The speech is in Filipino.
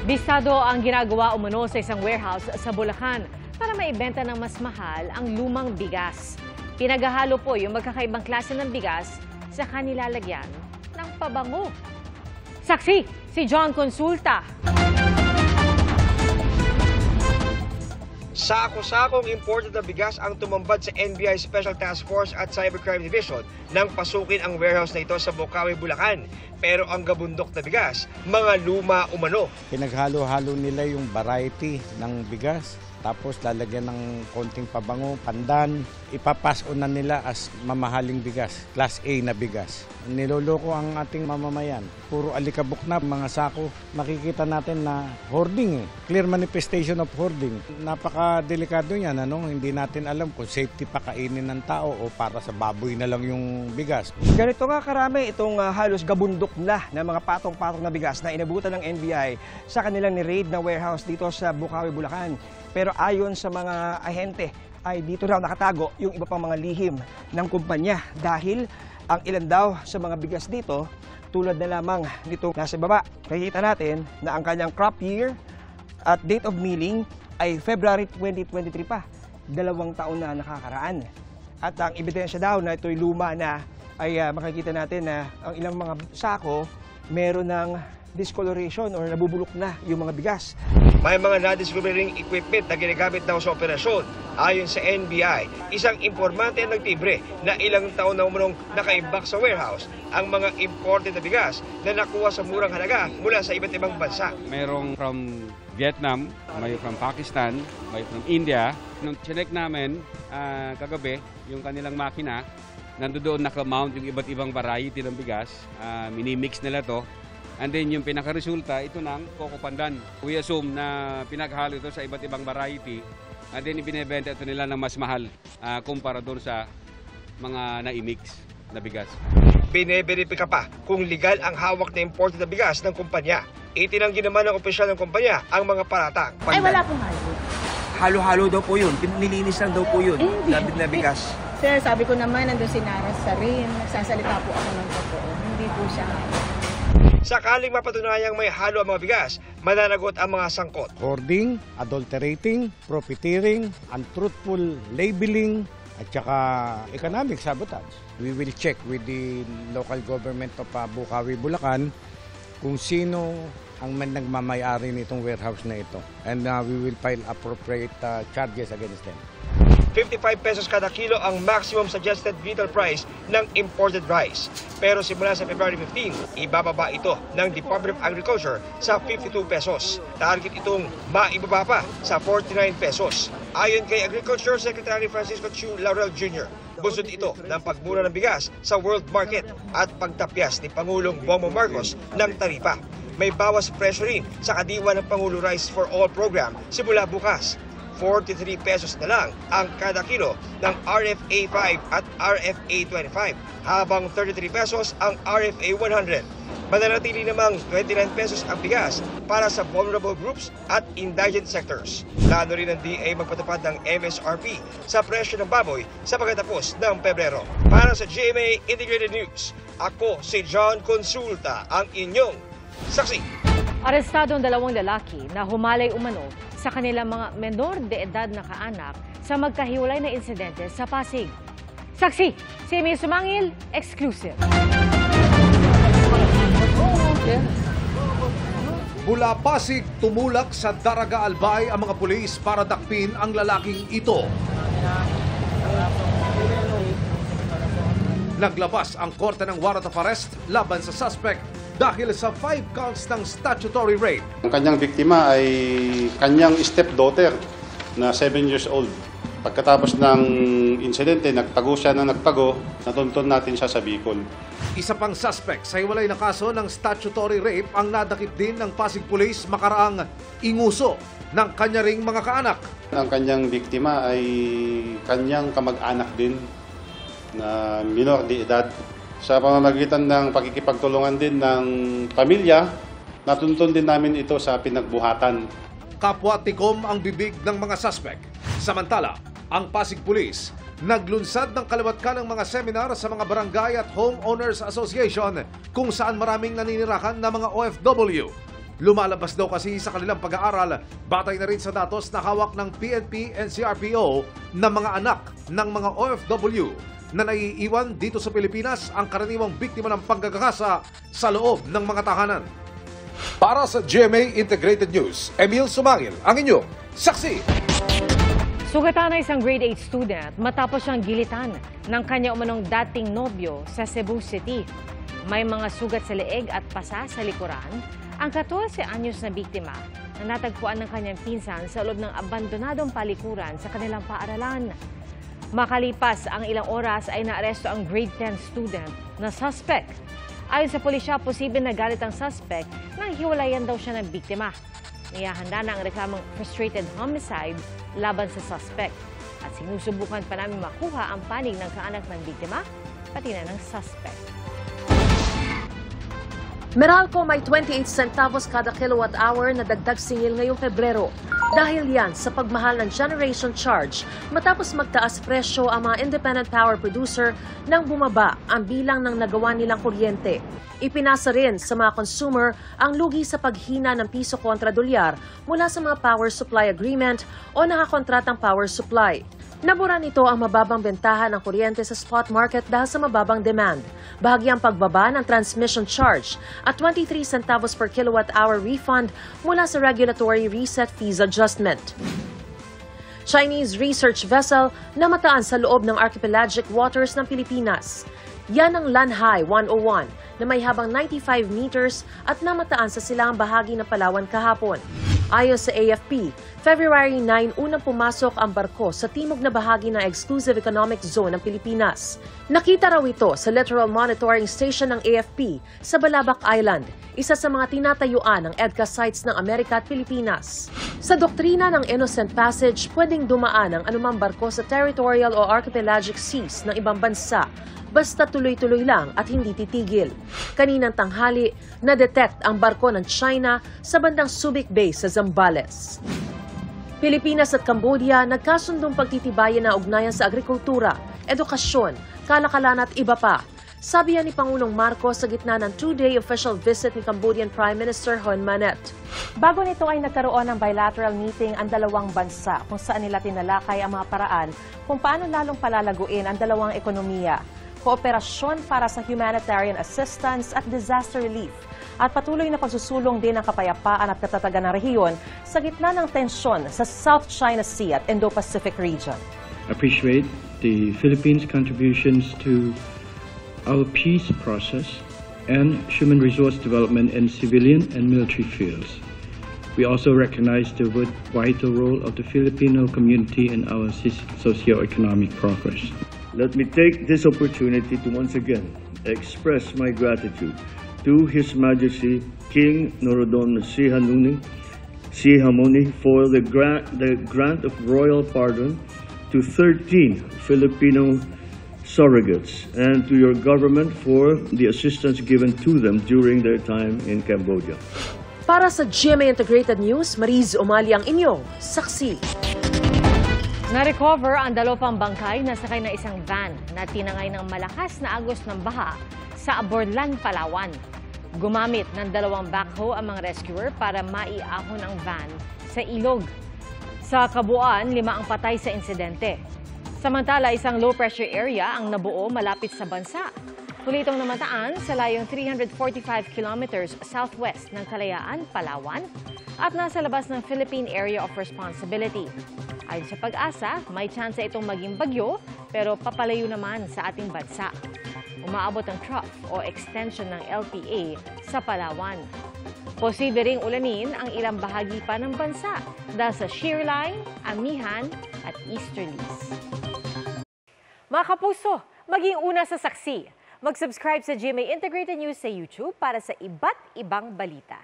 Bisado ang ginagawa umano sa isang warehouse sa Bulacan para maibenta ng mas mahal ang lumang bigas. Pinaghahalo po yung magkakaibang klase ng bigas sa kanilalagyan ng pabango. Saksi, si John Consulta. Sako-sakong imported na bigas ang tumambad sa NBI Special Task Force at Cybercrime Division nang pasukin ang warehouse na ito sa Bocaue, Bulacan. Pero ang gabundok na bigas, mga luma umano. Pinaghalo-halo nila yung variety ng bigas. Tapos lalagyan ng konting pabango, pandan. Ipapason na nila as mamahaling bigas, Class A na bigas. Niloloko ang ating mamamayan. Puro alikabok na mga sako. Makikita natin na hoarding. Clear manifestation of hoarding. Napakadelikado yan. Hindi natin alam kung safety pa kainin ng tao o para sa baboy na lang yung bigas. Ganito nga karami itong halos gabundok na mga patong-patong na bigas na inabutan ng NBI sa kanilang ni-raid na warehouse dito sa Bocaue, Bulacan. Pero ayon sa mga ahente ay dito raw nakatago yung iba pang mga lihim ng kumpanya dahil ang ilan daw sa mga bigas dito tulad na lamang nito nasa baba. Nakikita natin na ang kanyang crop year at date of milling ay February 2023 pa, 2 taon na nakakaraan. At ang ebidensya daw na ito'y luma na ay makikita natin na ang ilang mga sako meron ng discoloration or nabubulok na yung mga bigas. May mga nadiscovering equipment na ginagamit daw sa operasyon. Ayon sa NBI, isang informante ang nagtibre na ilang taon na umunong nakaimbak sa warehouse ang mga imported na bigas na nakuha sa murang halaga mula sa iba't ibang bansa. Mayroong from Vietnam, may from Pakistan, may from India. Nung chinek namin kagabi yung kanilang makina, nandoon naka-mount yung iba't ibang variety ng bigas. Minimix nila to. And then yung pinaka-resulta, ito ng Coco Pandan. We assume na pinaghalo ito sa iba't ibang variety. And then ibinebenta ito nila ng mas mahal kumpara doon sa mga na-mix na bigas. Bineberipika pa kung legal ang hawak na imported na bigas ng kumpanya. Itinanggi naman ng opisyal ng kumpanya ang mga paratang. Ay, wala pong halo. Halo-halo daw po yun. Nilinis lang daw po yun. Labid na bigas. Sir, sabi ko naman, nandun si Naras sa rin. Nagsasalita po ako ng totoo. Hindi po siya halo. Sakaling mapatunayang may halo ang mga bigas, mananagot ang mga sangkot. Hoarding, adulterating, profiteering, untruthful labeling, at saka economic sabotage. We will check with the local government of Bocaue, Bulacan kung sino ang nagmamayari nitong warehouse na ito. And we will file appropriate charges against them. 55 pesos kada kilo ang maximum suggested retail price ng imported rice. Pero simula sa February 15, ibababa ito ng Department of Agriculture sa 52 pesos. Target itong maibaba pa sa 49 pesos. Ayon kay Agriculture Secretary Francisco Chu Laurel Jr., busod ito ng pagmura ng bigas sa world market at pagtapyas ni Pangulong Bongbong Marcos ng taripa. May bawas presyo rin sa kadiwa ng Pangulo Rice for All program simula bukas. 43 pesos na lang ang kada kilo ng RFA 5 at RFA 25, habang 33 pesos ang RFA 100. Mananatili namang 29 pesos ang bigas para sa vulnerable groups at indigent sectors. Plano rin ng DA magpatupad ng MSRP sa presyo ng baboy sa pagkatapos ng Pebrero. Para sa GMA Integrated News, ako si John Consulta, ang inyong saksi. Arestado ang 2 lalaki na humalay umano sa kanilang mga menor de edad na kaanak sa magkahiwalay na insidente sa Pasig. Saksi, si Amy Sumangil, exclusive. Mula Pasig, tumulak sa Daraga Albay ang mga pulis para dakpin ang lalaking ito. Naglabas ang korte ng warrant of arrest laban sa suspect dahil sa 5 counts ng statutory rape. Ang kanyang biktima ay kanyang stepdaughter na 7 years old. Pagkatapos ng insidente, nagtago siya na nagtago, natuntun natin siya sa Bicol. Isa pang suspect sa hiwalay na kaso ng statutory rape ang nadakip din ng Pasig Police makaraang inguso ng kanya ring mga kaanak. Ang kanyang biktima ay kanyang kamag-anak din na minor de edad. Sa pamamagitan ng pagkikipagtulungan din ng pamilya, natuntun din namin ito sa pinagbuhatan. Kapwa tikom ang bibig ng mga suspect. Samantala, ang Pasig Police naglunsad ng kaliwat-kanang mga seminar sa mga barangay at homeowners association kung saan maraming naninirahan na mga OFW. Lumalabas daw kasi sa kanilang pag-aaral, batay na rin sa datos na hawak ng PNP and CRPO na mga anak ng mga OFW na naiiwan dito sa Pilipinas ang karaniwang biktima ng panggagahasa sa loob ng mga tahanan. Para sa GMA Integrated News, Emil Sumangil, ang inyong saksi. Sugatan na isang grade 8 student matapos siyang gilitan ng kanya umanong dating nobyo sa Cebu City. May mga sugat sa leeg at pasa sa likuran ang 14 anyos na biktima na natagpuan ng kanyang pinsan sa loob ng abandonadong palikuran sa kanilang paaralan. Makalipas ang ilang oras ay naaresto ang grade 10 student na suspect. Ayon sa pulisya, posibleng nagalit ang suspect nang hiwalayan daw siya ng biktima. Niyahanda na ang reklamong frustrated homicide laban sa suspect. At sinusubukan pa namin makuha ang panig ng kaanak ng biktima, pati na ng suspect. Meralco may 28 centavos kada kilowatt hour na dagdag singil ngayong Pebrero. Dahil yan sa pagmahal ng generation charge matapos magtaas presyo ang mga independent power producer nang bumaba ang bilang ng nagawa nilang kuryente. Ipinasa rin sa mga consumer ang lugi sa paghina ng piso kontra dolyar mula sa mga power supply agreement o nakakontratang power supply. Nabura nito ang mababang bentahan ng kuryente sa spot market dahil sa mababang demand. Bahagyang pagbaba ng transmission charge at 23 centavos per kilowatt hour refund mula sa regulatory reset fees adjustment. Chinese research vessel namataan sa loob ng archipelagic waters ng Pilipinas. Yan ang Lanhai 101 na may habang 95 meters at namataan sa silangang bahagi ng Palawan kahapon. Ayon sa AFP, February 9 unang pumasok ang barko sa timog na bahagi ng Exclusive Economic Zone ng Pilipinas. Nakita raw ito sa Littoral Monitoring Station ng AFP sa Balabac Island, isa sa mga tinatayuan ng EDCA sites ng Amerika at Pilipinas. Sa doktrina ng Innocent Passage, pwedeng dumaan ang anumang barko sa territorial o archipelagic seas ng ibang bansa, basta tuloy-tuloy lang at hindi titigil. Kaninang tanghali, na-detect ang barko ng China sa bandang Subic Bay sa Zambales. Pilipinas at Cambodia nagkasundong pagtitibayan na ugnayan sa agrikultura, edukasyon, kalakalan at iba pa. Sabi yan ni Pangulong Marcos sa gitna ng 2-day official visit ni Cambodian Prime Minister Hun Manet. Bago nito ay nagkaroon ng bilateral meeting ang dalawang bansa kung saan nila tinalakay ang mga paraan kung paano lalong palalaguin ang dalawang ekonomiya. Kooperasyon para sa humanitarian assistance at disaster relief at patuloy na pagsusulong din ng kapayapaan at katatagan ng rehiyon sa gitna ng tensyon sa South China Sea at Indo-Pacific region. Appreciate the Philippines' contributions to our peace process and human resource development in civilian and military fields. We also recognize the vital role of the Filipino community in our socio-economic progress. Let me take this opportunity to once again express my gratitude to His Majesty King Norodom Sihamoni for the grant of royal pardon to 13 Filipino surrogates and to your government for the assistance given to them during their time in Cambodia. Para sa GMA Integrated News, Mariz Umali ang inyong saksi. Na-recover ang dalawang bangkay na sakay na isang van na tinangay ng malakas na agos ng baha sa Aborlan, Palawan. Gumamit ng dalawang backhoe ang mga rescuer para maiahon ang van sa ilog. Sa kabuuan, 5 ang patay sa insidente. Samantala, isang low-pressure area ang nabuo malapit sa bansa. Tulitong namataan sa layong 345 kilometers southwest ng Kalayaan, Palawan at nasa labas ng Philippine Area of Responsibility. Ayon sa Pag-asa, may tsansa itong maging bagyo pero papalayo naman sa ating bansa. Umaabot ang trough o extension ng LPA sa Palawan. Posible ring ulanin ang ilang bahagi pa ng bansa dahil sa shear line, amihan at easterlies. Mga kapuso, maging una sa saksi. Mag-subscribe sa GMA Integrated News sa YouTube para sa iba't ibang balita.